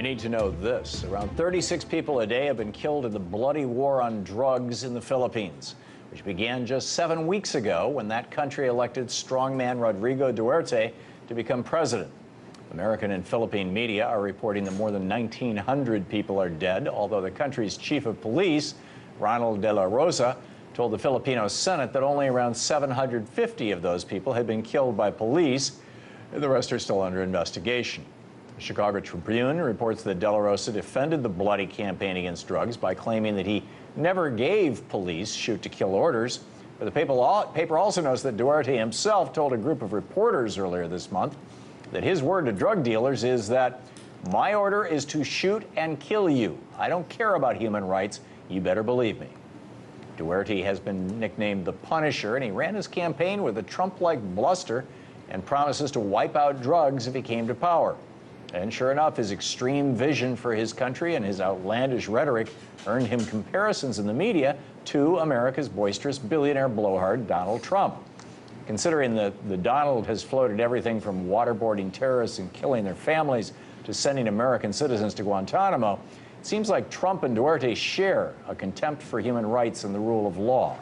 You need to know this. Around 36 people a day have been killed in the bloody war on drugs in the Philippines, which began just 7 weeks ago when that country elected strongman Rodrigo Duterte to become president. American and Philippine media are reporting that more than 1,900 people are dead, although the country's chief of police, Ronald de la Rosa, told the Filipino Senate that only around 750 of those people had been killed by police. The rest are still under investigation. The Chicago Tribune reports that De La Rosa defended the bloody campaign against drugs by claiming that he never gave police shoot-to-kill orders. But the paper also notes that Duterte himself told a group of reporters earlier this month that his word to drug dealers is that my order is to shoot and kill you. I don't care about human rights. You better believe me. Duterte has been nicknamed the Punisher, and he ran his campaign with a Trump-like bluster and promises to wipe out drugs if he came to power. And sure enough, his extreme vision for his country and his outlandish rhetoric earned him comparisons in the media to America's boisterous billionaire blowhard Donald Trump. Considering the Donald has floated everything from waterboarding terrorists and killing their families to sending American citizens to Guantanamo, it seems like Trump and Duterte share a contempt for human rights and the rule of law.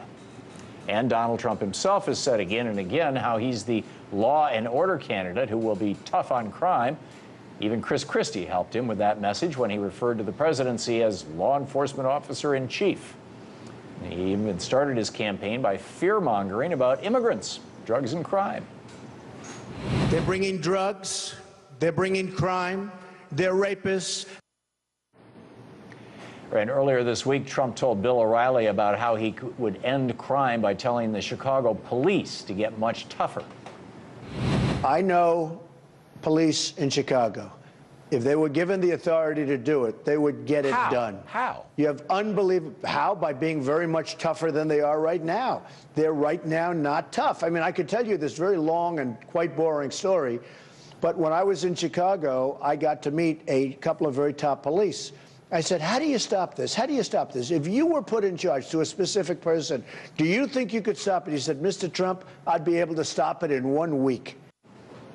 And Donald Trump himself has said again and again how he's the law and order candidate who will be tough on crime. Even Chris Christie helped him with that message when he referred to the presidency as law enforcement officer in chief. He even started his campaign by fear-mongering about immigrants, drugs, and crime. They're bringing drugs, they're bringing crime, they're rapists. And earlier this week, Trump told Bill O'Reilly about how he would end crime by telling the Chicago police to get much tougher. I know police in Chicago. If they were given the authority to do it, they would get it done. How? You have unbelievable. How? By being very much tougher than they are right now. They're right now not tough. I mean, I could tell you this very long and quite boring story, but when I was in Chicago, I got to meet a couple of very top police. I said, how do you stop this? How do you stop this? If you were put in charge to a specific person, do you think you could stop it? He said, Mr. Trump, I'd be able to stop it in 1 week.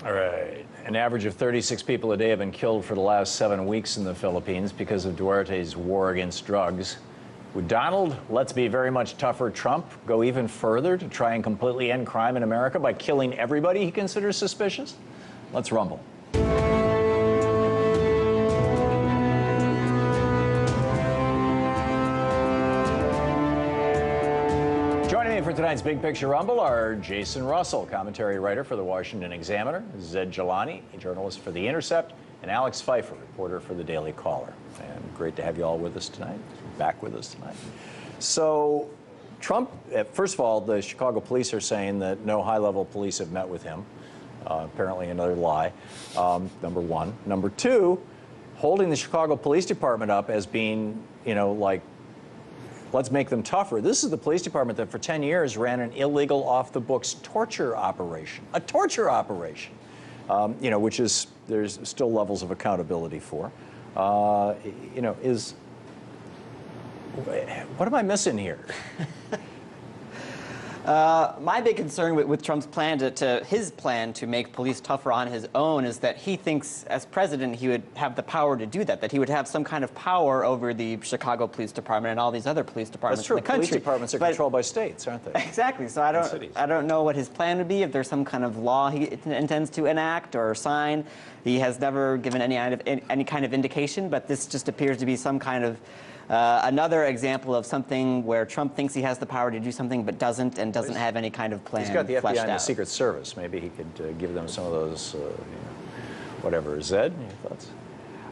All right. An average of 36 people a day have been killed for the last 7 weeks in the Philippines because of Duterte's war against drugs. Would Donald, let's be very much tougher Trump, go even further to try and completely end crime in America by killing everybody he considers suspicious? Let's rumble. Joining me for tonight's Big Picture Rumble are Jason Russell, commentary writer for the Washington Examiner, Zed Jelani, a journalist for The Intercept, and Alex Pfeiffer, reporter for the Daily Caller. And great to have you all with us tonight, back with us tonight. So Trump, first of all, the Chicago police are saying that no high-level police have met with him. Apparently another lie, number one. Number two, holding the Chicago Police Department up as being, like, let's make them tougher. This is the police department that for 10 years ran an illegal off-the-books torture operation. A torture operation, which is, there's still levels of accountability for. What am I missing here? My big concern with Trump's plan his plan to make police tougher on his own is that he thinks as president he would have the power to do that he would have some kind of power over the Chicago Police Department and all these other police departments in the country. Police departments are controlled by states, aren't they? Exactly. So I don't know what his plan would be, if there's some kind of law he intends to enact or sign. He has never given any kind of indication, but this just appears to be some kind of another example of something where Trump thinks he has the power to do something but doesn't have any kind of plan. He's got the FBI and the out. Secret Service. Maybe he could give them some of those, whatever. Zed, your thoughts?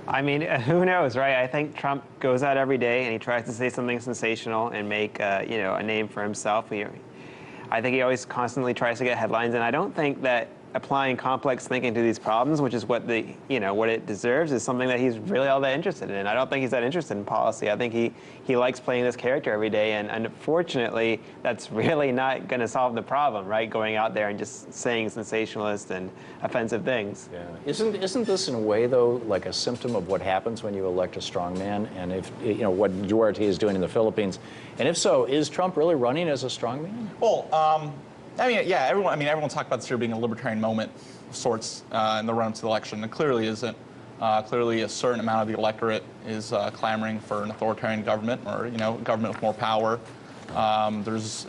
I mean, who knows, right? I think Trump goes out every day and he tries to say something sensational and make, a name for himself. I think he always constantly tries to get headlines, and I don't think that applying complex thinking to these problems, which is what what it deserves, is something that he's really all that interested in. I don't think he's that interested in policy. I think he likes playing this character every day, and unfortunately, that's really not going to solve the problem, right? Going out there and just saying sensationalist and offensive things. Yeah. Isn't this in a way though like a symptom of what happens when you elect a strong man, and if what Duterte is doing in the Philippines, and if so, is Trump really running as a strong man? Well, yeah, everyone talked about this year being a libertarian moment of sorts in the run-up to the election. It clearly isn't. Clearly, a certain amount of the electorate is clamoring for an authoritarian government, or government with more power. There's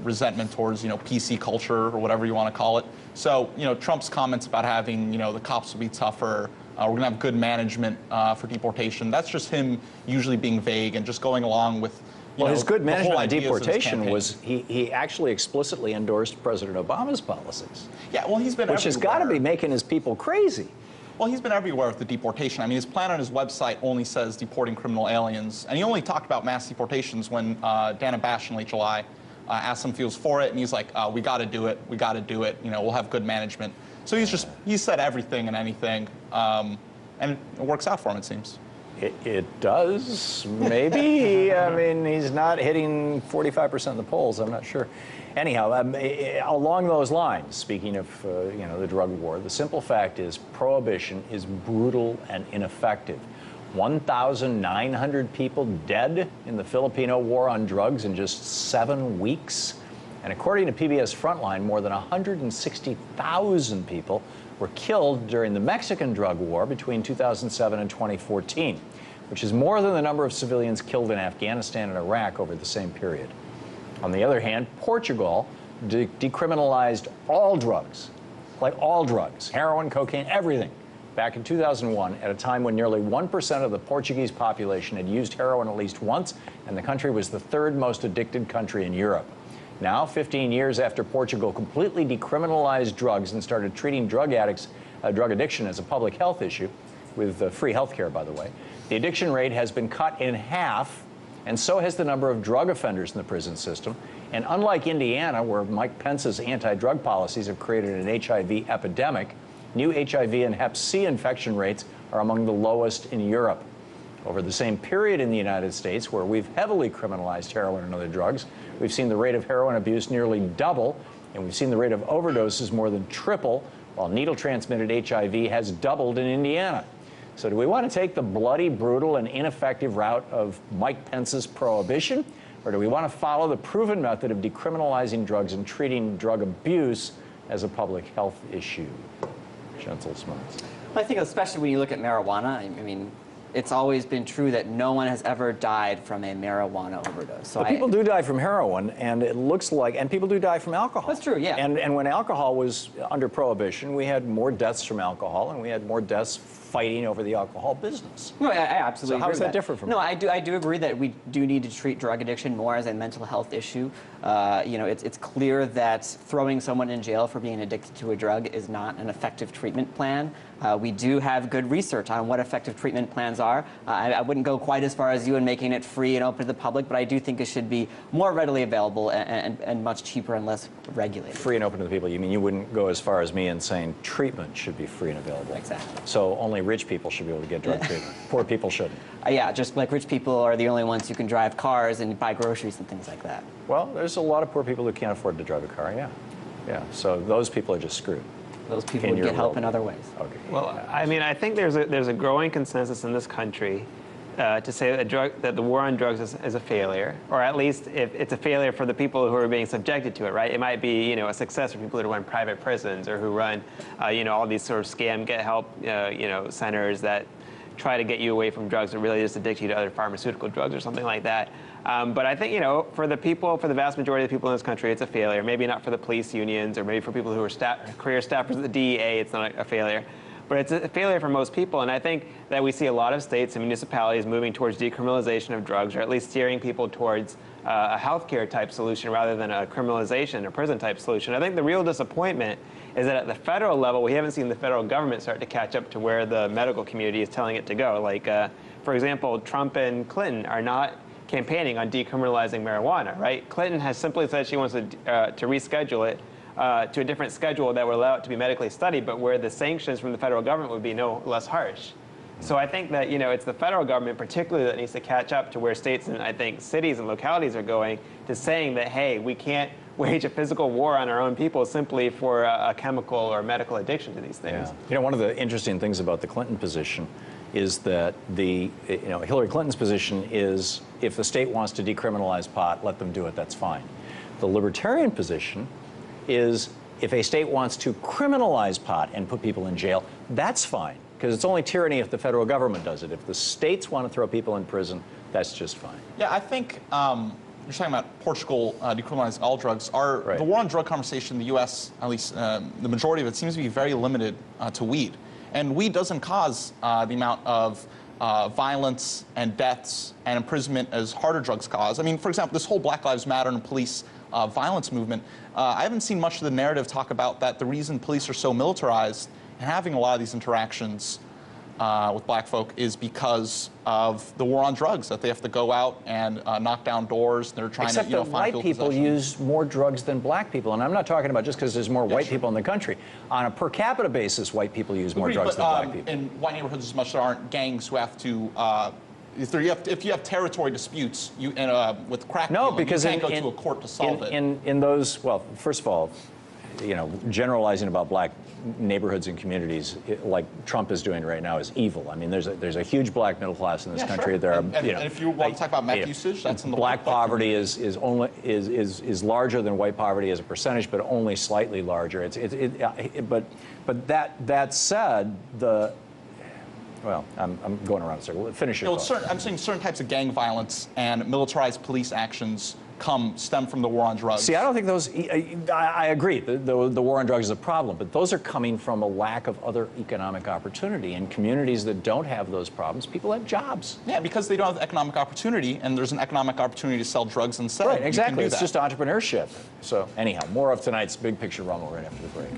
resentment towards PC culture, or whatever you want to call it. So Trump's comments about having the cops will be tougher, we're going to have good management for deportation. That's just him usually being vague and just going along with. Well, his good the whole management on ideas of his deportation campaign. was he actually explicitly endorsed President Obama's policies, Yeah, well, he's been which has got to be everywhere. making his people crazy. Well, he's been everywhere with the deportation. I mean, his plan on his website only says deporting criminal aliens. And he only talked about mass deportations when Dana Bash in late July asked him if he was for it. And he's like, we got to do it. We got to do it. We'll have good management. So he said everything and anything. And it works out for him, it seems. It does, maybe. I mean, he's not hitting 45% of the polls. I'm not sure. Anyhow, along those lines, speaking of the drug war, the simple fact is prohibition is brutal and ineffective. 1,900 people dead in the Filipino war on drugs in just 7 weeks. And according to PBS Frontline, more than 160,000 people were killed during the Mexican drug war between 2007 and 2014, which is more than the number of civilians killed in Afghanistan and Iraq over the same period. On the other hand, Portugal decriminalized all drugs, like all drugs, heroin, cocaine, everything, back in 2001 at a time when nearly 1% of the Portuguese population had used heroin at least once, and the country was the third most addicted country in Europe. Now, 15 years after Portugal completely decriminalized drugs and started treating drug addiction as a public health issue, with free health care, by the way, the addiction rate has been cut in half, and so has the number of drug offenders in the prison system. And unlike Indiana, where Mike Pence's anti-drug policies have created an HIV epidemic, new HIV and Hep C infection rates are among the lowest in Europe. Over the same period in the United States, where we've heavily criminalized heroin and other drugs, we've seen the rate of heroin abuse nearly double, and we've seen the rate of overdoses more than triple, while needle-transmitted HIV has doubled in Indiana. So do we want to take the bloody, brutal, and ineffective route of Mike Pence's prohibition, or do we want to follow the proven method of decriminalizing drugs and treating drug abuse as a public health issue? Gentle Smuts. I think especially when you look at marijuana, I mean, it's always been true that no one has ever died from a marijuana overdose. So people do die from heroin, and it looks like, and people do die from alcohol. That's true, yeah. And when alcohol was under prohibition, we had more deaths from alcohol, and we had more deaths fighting over the alcohol business. No, I absolutely So how agree is with that different from No, that? I do agree that we do need to treat drug addiction more as a mental health issue. It's clear that throwing someone in jail for being addicted to a drug is not an effective treatment plan. We do have good research on what effective treatment plans are. I wouldn't go quite as far as you in making it free and open to the public, but I do think it should be more readily available and much cheaper and less regulated. Free and open to the people. You mean you wouldn't go as far as me in saying treatment should be free and available? Exactly. So only rich people should be able to get drug treatment. Poor people shouldn't. Yeah, just like rich people are the only ones who can drive cars and buy groceries and things like that. Well, there's a lot of poor people who can't afford to drive a car, yeah. Yeah, so those people are just screwed. Those people In would your get help world. in other ways. Okay. Well, I mean, I think there's a growing consensus in this country to say that the war on drugs is a failure, or at least if it's a failure for the people who are being subjected to it, right? It might be, a success for people who run private prisons or who run, all these sort of scam get help, centers that try to get you away from drugs or really just addict you to other pharmaceutical drugs or something like that. But I think, for the vast majority of the people in this country, it's a failure. Maybe not for the police unions, or maybe for people who are career staffers at the DEA, it's not a failure. But it's a failure for most people. And I think that we see a lot of states and municipalities moving towards decriminalization of drugs, or at least steering people towards a healthcare type solution rather than a criminalization or prison type solution. I think the real disappointment is that at the federal level, we haven't seen the federal government start to catch up to where the medical community is telling it to go. Like, for example, Trump and Clinton are not campaigning on decriminalizing marijuana, right? Clinton has simply said she wants to reschedule it to a different schedule that would allow it to be medically studied, but where the sanctions from the federal government would be no less harsh. So I think that, it's the federal government particularly that needs to catch up to where states and I think cities and localities are going to saying that, hey, we can't wage a physical war on our own people simply for a chemical or medical addiction to these things. Yeah. One of the interesting things about the Clinton position is that Hillary Clinton's position is if the state wants to decriminalize pot, let them do it, that's fine. The libertarian position is if a state wants to criminalize pot and put people in jail, that's fine. Because it's only tyranny if the federal government does it. If the states want to throw people in prison, that's just fine. Yeah, I think you're talking about Portugal decriminalizing all drugs. The war on drug conversation in the U.S., at least the majority of it, seems to be very limited to weed. And weed doesn't cause the amount of violence and deaths and imprisonment as harder drugs cause. I mean, for example, this whole Black Lives Matter and police violence movement, I haven't seen much of the narrative talk about that the reason police are so militarized and having a lot of these interactions with black folk is because of the war on drugs, that they have to go out and knock down doors. They're trying Except to, that white people use more drugs than black people. And I'm not talking about just because there's more white people in the country. On a per capita basis, white people use more drugs than black people. In white neighborhoods as much, there aren't gangs who have to, if you have territory disputes with crack No, dealing, because you can't go to a court to solve it. In those, well, first of all, generalizing about black neighborhoods and communities, like Trump is doing right now, is evil. I mean, there's a huge black middle class in this country. Sure. There are, and if you want to talk about meth usage, that's in the black poverty is larger than white poverty as a percentage, but only slightly larger. But that said, well, I'm going around in a circle. Finish your thought. I'm saying certain types of gang violence and militarized police actions stem from the war on drugs. See, I don't think those. I agree. The war on drugs is a problem, but those are coming from a lack of other economic opportunity. In communities that don't have those problems, people have jobs. Yeah, because they don't have economic opportunity, and there's an economic opportunity to sell drugs instead. Right, exactly. It's just entrepreneurship. So anyhow, more of tonight's Big Picture Rumble right after the break.